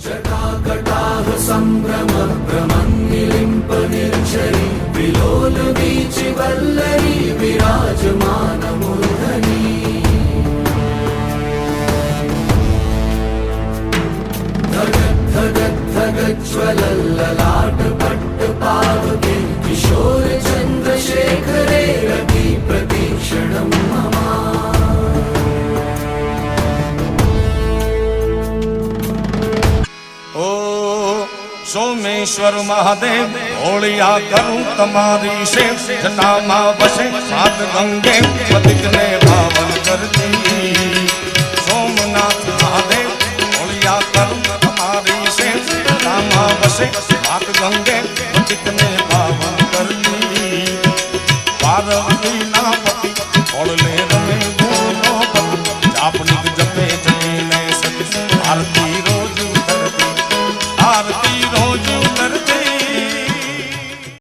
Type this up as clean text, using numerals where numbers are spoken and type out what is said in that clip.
जटाकटाह सम्भ्रम भ्रमन्निलिम्प निर्झरी विलोल वीचि वल्लरी विराजमान मूर्धनि धगज्ज्वलल्ललाट पट्टपावके किशोर चन्द्रशेखरे रति प्रतीक्षणं मम सोमेश्वर महादेव होलिया करूं तमारी से जटामा बसे सात गंगे पतित ने पावन करती सोमनाथ महादेव होलिया करूं तमारी से जटामा बसे सात गंगे पतित ने पावन